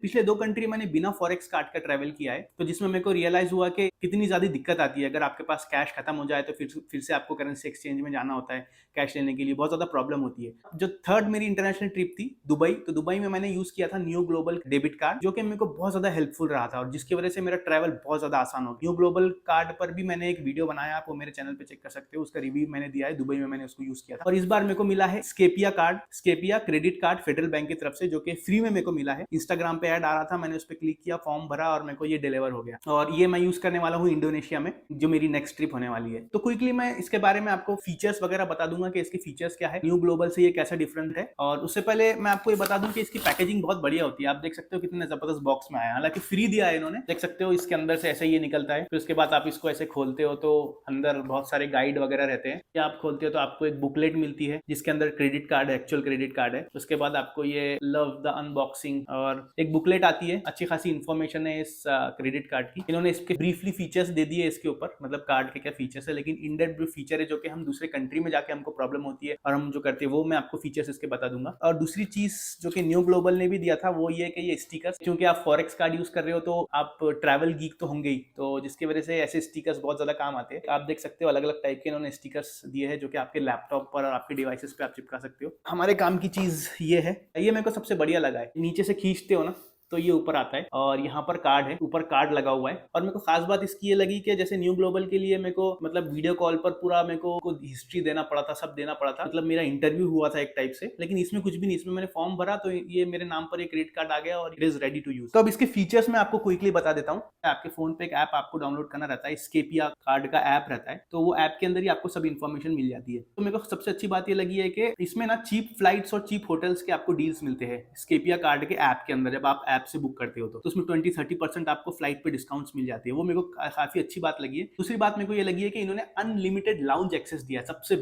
पिछले 2 कंट्री मैंने बिना फॉरेक्स कार्ड का ट्रैवल किया है, तो जिसमें मेरे को रियलाइज़ हुआ कि कितनी ज़्यादा दिक्कत आती है। अगर आपके पास कैश खत्म हो जाए तो फिर से आपको करेंसी एक्सचेंज में जाना होता है, कैश लेने के लिए बहुत ज़्यादा प्रॉब्लम होती है। जो थर्ड मेरी इंटरनेशनल ट्रिप थी दुबई, तो दुबई में मैंने यूज़ किया था न्यू ग्लोबल डेबिट कार्ड, जो कि मेरे को बहुत ज़्यादा हेल्पफुल रहा था और जिसकी वजह से मेरा ट्रैवल बहुत ज़्यादा आसान हो गया। न्यू ग्लोबल कार्ड पर भी मैंने एक वीडियो बनाया, आप वो मेरे चैनल पे चेक कर सकते हो, उसका रिव्यू मैंने दिया है, दुबई में मैंने उसको यूज़ किया था। और इस बार मेरे को मिला है Scapia card, Scapia credit card Federal Bank की तरफ से, जो कि फ्री में मेरे को मिला है। इंस्टाग्राम पे ऐड आ रहा था, मैंने उस पर क्लिक किया, फॉर्म भरा और मेरे को ये डिलीवर हो गया। और ये मैं यूज़ करने वाला हूँ इंडोनेशिया में, जो मेरी नेक्स्ट ट्रिप होने वाली है। तो क्विकली मैं इसके बारे में आपको फीचर्स वगैरह बता दूंगा कि इसके फीचर्स क्या है, न्यू ग्लोबल से ये कैसा डिफरेंट है। और उससे पहले मैं आपको ये बता दूं कि इसकी पैकेजिंग बहुत बढ़िया होती है। आप देख सकते हो कितने जबरदस्त बॉक्स में आया, हालांकि फ्री दिया है इन्होंने, देख सकते हो इसके अंदर से ऐसे ये निकलता है। फिर उसके बाद आप इसको ऐसे खोलते हो तो अंदर बहुत सारे गाइड वगैरह रहते हैं। या आप खोलते हो तो आपको एक बुकलेट मिलती है जिसके अंदर क्रेडिट कार्ड है, एक्चुअल क्रेडिट कार्ड है। उसके बाद आपको ये लव द अनबॉक्सिंग और एक बुकलेट आती है, अच्छी खासी इन्फॉर्मेशन है इस क्रेडिट कार्ड की। इन्होंने इसके ब्रीफली फीचर्स दे दिए इसके ऊपर, मतलब कार्ड के क्या फीचर्स है, लेकिन इन डेप्थ फीचर है जो कि हम दूसरे कंट्री में जाके हमको प्रॉब्लम होती है और हम जो करते हैं वो मैं आपको फीचर्स इसके बता दूंगा। और दूसरी चीज जो कि न्यू ग्लोबल ने भी दिया था वो ये कि ये स्टिकर्स, क्योंकि आप फॉरेक्स कार्ड यूज कर रहे हो तो आप ट्रैवल गीक तो होंगे ही, तो जिसकी वजह से ऐसे स्टिकर्स बहुत ज्यादा काम आते हैं। आप देख सकते हो अलग अलग टाइप के इन्होंने स्टिकर्स दिए हैं जो कि आपके लैपटॉप पर और आपके डिवाइसेस पे आप चिपका सकते हो। हमारे काम की चीज ये है, ये मेरे को सबसे बढ़िया लगा है। नीचे से खींचते हो ना तो ये ऊपर आता है और यहाँ पर कार्ड है, ऊपर कार्ड लगा हुआ है। और मेरे को खास बात इसकी ये लगी कि जैसे न्यू ग्लोबल के लिए मेरे को मतलब वीडियो कॉल पर पूरा मेरे को हिस्ट्री देना पड़ा था, सब देना पड़ा था, मतलब मेरा इंटरव्यू हुआ था एक टाइप से, लेकिन इसमें कुछ भी नहीं। इसमें मैंने फॉर्म भरा तो ये मेरे नाम पर एक क्रेडिट कार्ड आ गया और it is ready to use. तो अब इसके फीचर्स मैं आपको क्विकली बता देता हूँ। आपके फोन पे एक ऐप आपको डाउनलोड करना रहता है, स्केपिया कार्ड का ऐप रहता है, तो वो ऐप के अंदर ही आपको सब इन्फॉर्मेशन मिल जाती है। तो मेरे को सबसे अच्छी बात ये लगी है कि इसमें ना चीप फ्लाइट्स और चीप होटल्स के आपको डील्स मिलते हैं स्केपिया कार्ड के ऐप के अंदर, जब आप ऐप से बुक करते हो तो उसमें 20-30% आपको फ्लाइट पे डिस्काउंट्स मिल जाती है। वो मेरे को काफी अच्छी बात लगी है। दूसरी बात मेरे को ये लगी है कि इन्होंने अनलिमिटेड लाउंज एक्सेस दिया, सबसे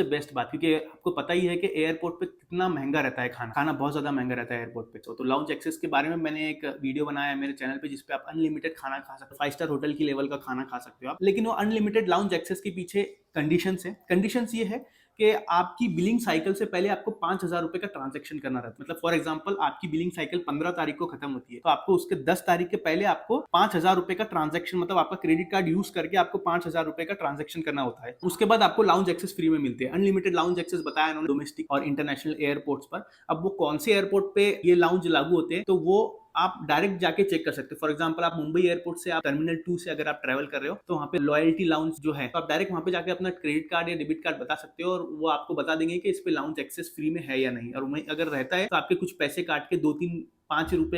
बेस्ट बात, क्योंकि आपको पता ही है कि एयरपोर्ट पे कितना महंगा रहता है खाना बहुत ज्यादा महंगा रहता है एयरपोर्ट पे। तो लाउंज एक्सेस के बारे में मैंने एक वीडियो बनाया है मेरे चैनल पे जिसपे आप अनलिमिटेड खाना खा सकते हो, 5 स्टार होटल की लेवल का खाना खा सकते हो आप। लेकिन वो अनलिमिटेड लाउंज एक्सेस के पीछे कंडीशंस है। कंडीशंस ये है कि आपकी बिलिंग साइकिल से पहले आपको 5,000 रुपए का ट्रांजेक्शन करना रहता है। मतलब फॉर एग्जांपल आपकी बिलिंग साइकिल 15 तारीख को खत्म होती है, तो आपको उसके 10 तारीख के पहले आपको 5,000 रुपए का ट्रांजेक्शन, मतलब आपका क्रेडिट कार्ड यूज करके आपको 5,000 रुपए का ट्रांजेक्शन करना होता है। उसके बाद आपको लाउंज एक्सेस फ्री में मिलते हैं, अनलिमिटेड लाउंज एक्सेस बताया उन्होंने डोमेस्टिक और इंटरनेशनल एयरपोर्ट्स पर। अब वो कौन से एयरपोर्ट पे ये लाउंज लागू होते हैं तो वो आप डायरेक्ट जाके चेक कर सकते हो। फॉर एग्जांपल आप मुंबई एयरपोर्ट से आप टर्मिनल 2 से अगर आप ट्रैवल कर रहे हो तो वहाँ पे लॉयल्टी लाउंज जो है, तो आप डायरेक्ट वहाँ पे जाके अपना क्रेडिट कार्ड या डेबिट कार्ड बता सकते हो और वो आपको बता देंगे कि इस पे लाउंज एक्सेस फ्री में है या नहीं। और वहीं अगर रहता है तो आपके कुछ पैसे काट के 2-3 5 रुपए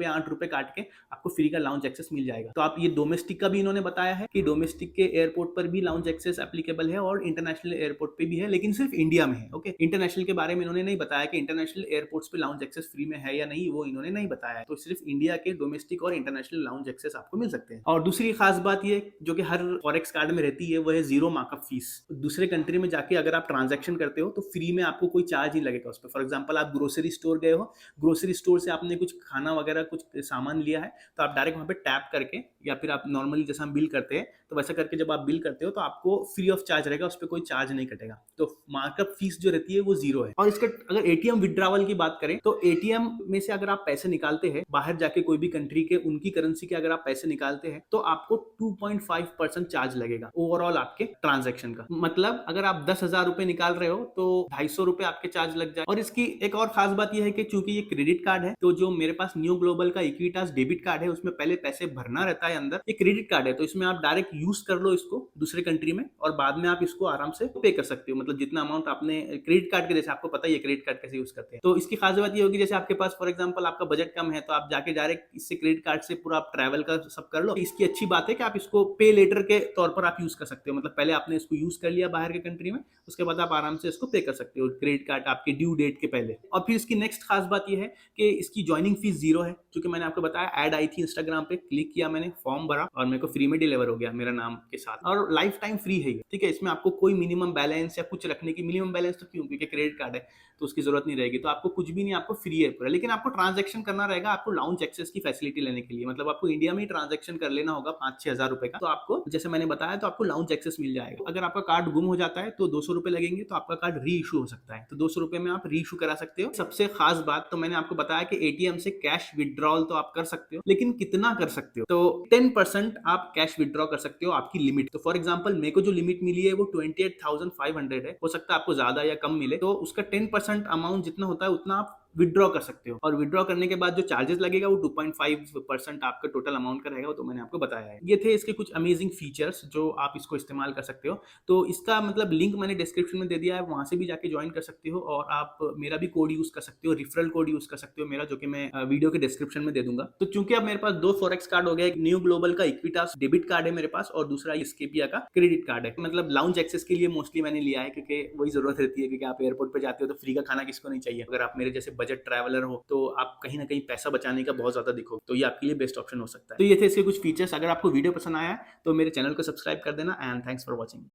8 रुपए काट के आपको फ्री का लाउंज एक्सेस मिल जाएगा। तो आप ये डोमेस्टिक का भी इन्होंने बताया है कि डोमेस्टिक के एयरपोर्ट पर भी लाउंज एक्सेस एप्लीकेबल है और इंटरनेशनल एयरपोर्ट पे भी है, लेकिन सिर्फ इंडिया में है। ओके, इंटरनेशनल के बारे में इन्होंने नहीं बताया कि इंटरनेशनल एयरपोर्ट्स पे लाउंज एक्सेस फ्री में है या नहीं, वो इन्होंने नहीं बताया है। तो सिर्फ इंडिया के डोमेस्टिक और इंटरनेशनल लाउंज एक्सेस आपको मिल सकते हैं। और दूसरी खास बात ये जो कि हर फॉरेक्स कार्ड में रहती है वो है जीरो मार्कअप फीस। दूसरे कंट्री में जाके अगर आप ट्रांजेक्शन करते हो तो फ्री में आपको कोई चार्ज नहीं लगेगा उस पर। फॉर एग्जाम्पल आप ग्रोसरी स्टोर गए हो, ग्रोसरी स्टोर से आपने कुछ खाना वगैरह कुछ सामान लिया है तो आप डायरेक्ट वहां पे टैप करके या फिर आप नॉर्मली जैसा हम बिल करते हैं तो वैसा करके जब आप बिल करते हो तो आपको फ्री ऑफ चार्ज रहेगा, उस पर कोई चार्ज नहीं कटेगा। तो मार्कअप फीस जो रहती है वो जीरो है। और इसका अगर एटीएम विड्रॉवल की बात करें तो एटीएम में से अगर आप पैसे निकालते हैं बाहर जाके कोई भी कंट्री के, उनकी करेंसी के अगर आप पैसे निकालते हैं तो आपको 2.5% चार्ज लगेगा ओवरऑल आपके ट्रांजेक्शन का। मतलब अगर आप 10,000 रुपए निकाल रहे हो तो 250 रुपए आपके चार्ज लग जाए। और इसकी एक और खास बात यह है कि चूंकि ये क्रेडिट कार्ड है तो जो मेरे पास न्यू ग्लोबल का इक्विटास डेबिट कार्ड है उसमें पहले पैसे भरना रहता है अंदर। ये क्रेडिट कार्ड है तो इसमें आप डायरेक्ट यूज कर लो इसको दूसरे कंट्री में और बाद में आप इसको आराम से पे कर सकते हो। मतलब जितना अमाउंट आपने क्रेडिट कार्ड के, जैसे आपको पता ही है क्रेडिट कार्ड कैसे यूज करते हैं। तो इसकी खास बात ये होगी जैसे आपके पास फॉर एग्जांपल आपका बजट कम है तो आप जाके डायरेक्ट इससे क्रेडिट कार्ड से पूरा आप ट्रैवल का सब कर लो। इसकी अच्छी बात है कि आप इसको पे लेटर के तौर पर आप यूज कर सकते हो। मतलब पहले आपने इसको यूज कर लिया बाहर के कंट्री में, उसके बाद आप आराम से इसको पे कर सकते हो क्रेडिट कार्ड आपके ड्यू डेट के पहले। और फिर इसकी नेक्स्ट खास बात यह है कि इसकी ज्वाइनिंग फीस जीरो है। क्योंकि मैंने आपको बताया ऐड आई थी इंस्टाग्राम पे, क्लिक किया मैंने, फॉर्म भरा और मेरे को फ्री में डिलीवर हो गया मेरा नाम के साथ। और लाइफ टाइम फ्री है ये, ठीक है। इसमें आपको कोई मिनिमम बैलेंस या कुछ रखने की, मिनिमम बैलेंस तो क्यों, क्योंकि क्रेडिट कार्ड है तो उसकी जरूरत नहीं रहेगी। तो आपको कुछ भी नहीं, आपको फ्री है पूरा। लेकिन आपको ट्रांजेक्शन करना रहेगा आपको लाउंज एक्सेस की फैसिलिटी लेने के लिए। मतलब आपको इंडिया में ही ट्रांजेक्शन कर लेना होगा 5-6 हजार रुपए का, तो आपको जैसे मैंने बताया तो आपको लाउंज एक्सेस मिल जाएगा। अगर आपका कार्ड गुम हो जाता है तो 200 रुपए लगेंगे, तो आपका कार्ड री इशू हो सकता है, तो 200 रुपए में आप री इशू करा सकते हो। सबसे खास बात तो मैंने आपको बताया कि एटीएम से कैश विड्रॉल तो आप कर सकते हो, लेकिन कितना कर सकते हो? तो 10% आप कैश विड्रॉ कर सकते हो आपकी लिमिट। तो फॉर एग्जांपल मेरे को जो लिमिट मिली है वो 28,500 है, हो सकता है आपको ज्यादा या कम मिले, तो उसका 10% अमाउंट जितना होता है उतना आप विड्रॉ कर सकते हो, और विड्रॉ करने के बाद जो चार्जेस लगेगा वो 2.5% आपका टोटल अमाउंट का रहेगा, वो तो मैंने आपको बताया है। ये थे इसके कुछ अमेजिंग फीचर्स जो आप इसको इस्तेमाल कर सकते हो। तो इसका मतलब लिंक मैंने डिस्क्रिप्शन में दे दिया है, वहां से भी जाके ज्वाइन कर सकते हो, और आप मेरा भी कोड यूज कर सकते हो, रिफरल कोड यूज कर सकते हो मेरा, जो कि मैं वीडियो के डिस्क्रिप्शन में दे दूंगा। तो चूंकि अब मेरे पास दो फॉरेक्स कार्ड हो गया, एक न्यू ग्लोबल का इक्विटास डेबिट कार्ड है मेरे पास, और दूसरा स्केपिया का क्रेडिट कार्ड है। मतलब लाउंज एक्सेस के लिए मोस्टली मैंने लिया है, क्योंकि वही जरूरत रहती है, क्योंकि आप एयरपोर्ट पे जाते हो तो फ्री का खाना किसको नहीं चाहिए। अगर आप मेरे जैसे बजट ट्रैवलर हो तो आप कहीं ना कहीं पैसा बचाने का बहुत ज्यादा दिखो, तो ये आपके लिए बेस्ट ऑप्शन हो सकता है। तो ये थे इसके कुछ फीचर्स। अगर आपको वीडियो पसंद आया है तो मेरे चैनल को सब्सक्राइब कर देना, एंड थैंक्स फॉर वॉचिंग।